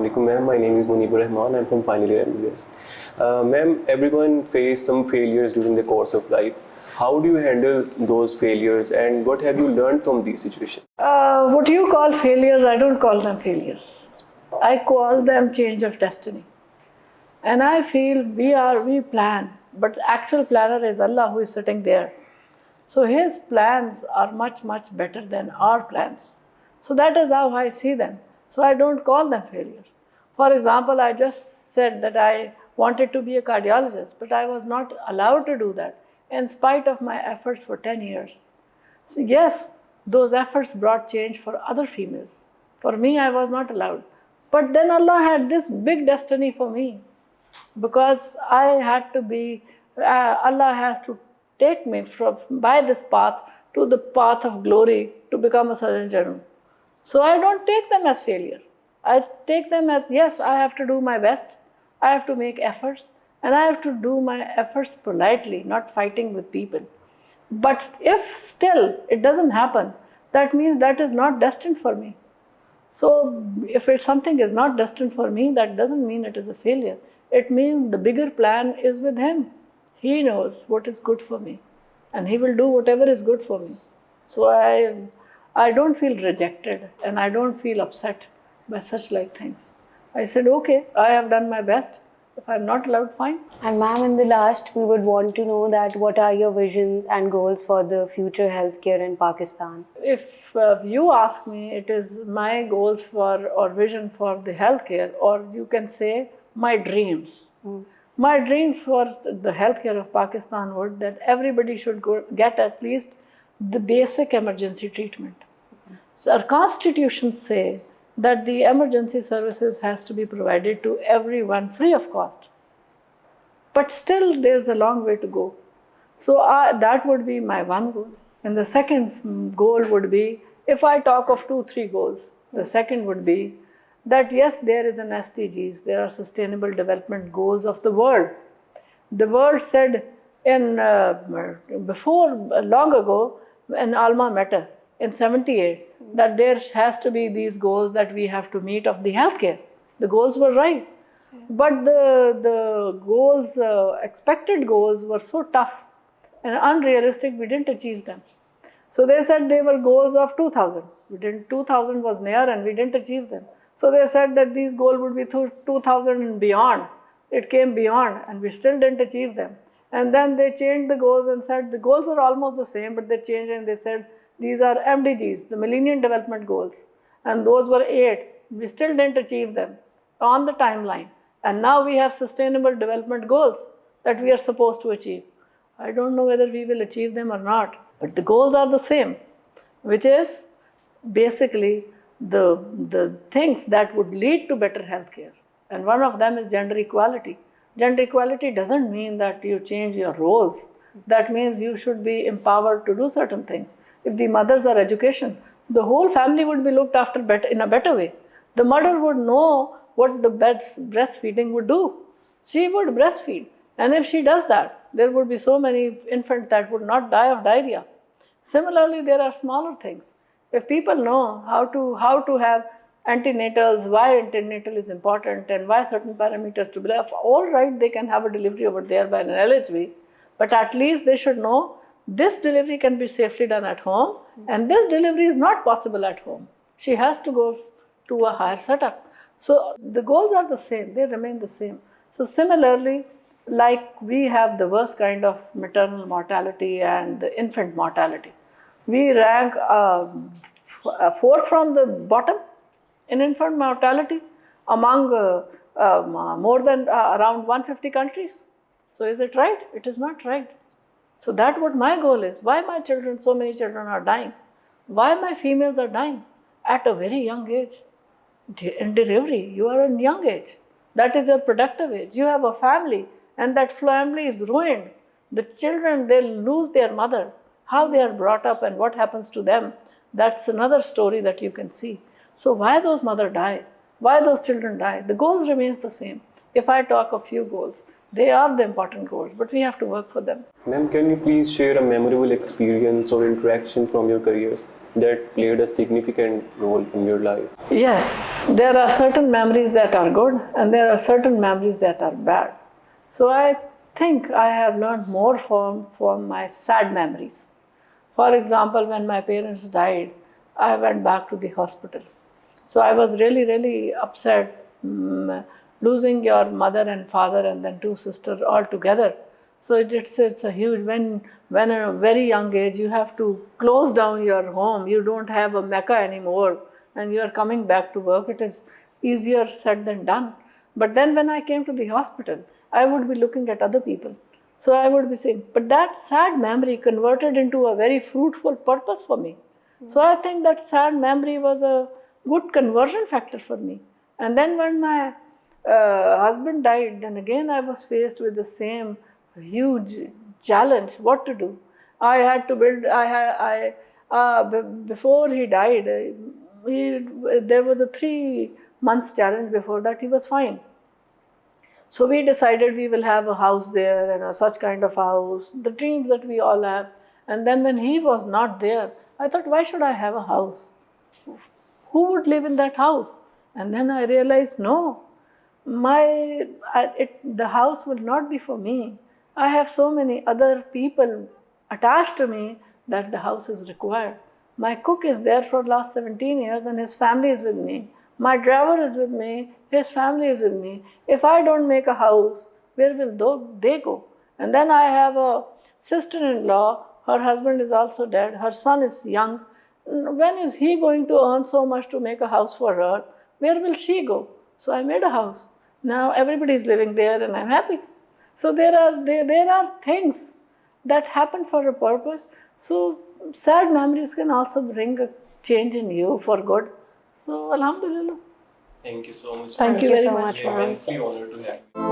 Assalamualaikum, ma'am. My name is Munibur Rahman. I'm from final year MBBS. Ma'am, everyone face some failures during the course of life. How do you handle those failures, and what have you learned from these situations? What you call failures, I don't call them failures. I call them change of destiny. And I feel we plan, but actual planner is Allah who is sitting there. So His plans are much, much better than our plans. So that is how I see them. So I don't call them failures. For example, I just said that I wanted to be a cardiologist, but I was not allowed to do that in spite of my efforts for 10 years. So yes, those efforts brought change for other females. For me, I was not allowed. But then Allah had this big destiny for me, because I had to be, Allah has to take me by this path to the path of glory to become a Surgeon General. So I don't take them as failure. I take them as, yes, I have to do my best, I have to make efforts, and I have to do my efforts politely, not fighting with people. But if still it doesn't happen, that means that is not destined for me. So if something is not destined for me, that doesn't mean it is a failure. It means the bigger plan is with Him. He knows what is good for me, and He will do whatever is good for me. So I don't feel rejected, and I don't feel upset by such like things. I said, okay, I have done my best. If I'm not allowed, fine. And ma'am, in the last, we would want to know that what are your visions and goals for the future healthcare in Pakistan? If you ask me, it is my goals for or vision for the healthcare, or you can say my dreams. My dreams for the healthcare of Pakistan were that everybody should get at least the basic emergency treatment. So our constitutions say that the emergency services has to be provided to everyone free of cost. But still there's a long way to go. So that would be my one goal. And the second goal would be, if I talk of 2-3 goals, the second would be that yes, there is an SDGs, there are sustainable development goals of the world. The world said before long ago in Alma Mater in 78 that there has to be these goals that we have to meet of the healthcare. The goals were right. Yes. But the goals, expected goals were so tough and unrealistic, we didn't achieve them. So they said they were goals of 2000. 2000 was near and we didn't achieve them. So they said that these goals would be 2000 and beyond. It came beyond and we still didn't achieve them. And then they changed the goals and said the goals are almost the same, but they changed and they said these are MDGs, the Millennium Development Goals. And those were 8. We still didn't achieve them on the timeline. And now we have Sustainable Development Goals that we are supposed to achieve. I don't know whether we will achieve them or not, but the goals are the same, which is basically the things that would lead to better healthcare. And one of them is gender equality. Gender equality doesn't mean that you change your roles. That means you should be empowered to do certain things. If the mothers are education, the whole family would be looked after in a better way. The mother would know what the breastfeeding would do. She would breastfeed. And if she does that, there would be so many infants that would not die of diarrhea. Similarly, there are smaller things. If people know how to have antenatals, why antenatal is important and why certain parameters to be left, all right, they can have a delivery over there by an LHV, but at least they should know this delivery can be safely done at home and this delivery is not possible at home. She has to go to a higher setup. So the goals are the same, they remain the same. So similarly, like we have the worst kind of maternal mortality and the infant mortality. We rank 4th from the bottom in infant mortality among more than around 150 countries. So is it right? It is not right. So that's what my goal is. Why my children, so many children are dying? Why my females are dying at a very young age? In delivery, you are in young age. That is your productive age. You have a family and that family is ruined. The children, they lose their mother. How they are brought up and what happens to them, that's another story that you can see. So why those mothers die? Why those children die? The goals remains the same. If I talk of few goals, they are the important goals, but we have to work for them. Ma'am, can you please share a memorable experience or interaction from your career that played a significant role in your life? Yes, there are certain memories that are good and there are certain memories that are bad. So I think I have learned more from my sad memories. For example, when my parents died, I went back to the hospital. So I was really, really upset, losing your mother and father and then two sisters all together. So it's a huge, when at a very young age you have to close down your home, you don't have a Mecca anymore and you are coming back to work, it is easier said than done. But then when I came to the hospital, I would be looking at other people. So I would be saying, but that sad memory converted into a very fruitful purpose for me. So I think that sad memory was a good conversion factor for me. And then when my husband died, then again I was faced with the same huge challenge, what to do. I had to build, before he died, there was a 3 months challenge. Before that he was fine. So we decided we will have a house there and such kind of house, the dreams that we all have. And then when he was not there, I thought, why should I have a house? Who would live in that house? And then I realized, no, the house will not be for me. I have so many other people attached to me that the house is required. My cook is there for the last 17 years and his family is with me. My driver is with me, his family is with me. If I don't make a house, where will they go? And then I have a sister-in-law, her husband is also dead, her son is young. When is he going to earn so much to make a house for her? Where will she go? So I made a house. Now everybody is living there and I'm happy. So there are things that happen for a purpose. So sad memories can also bring a change in you for good. So Alhamdulillah. Thank you so much. Thank you Thank you very so much. much We for are immensely honored to have you.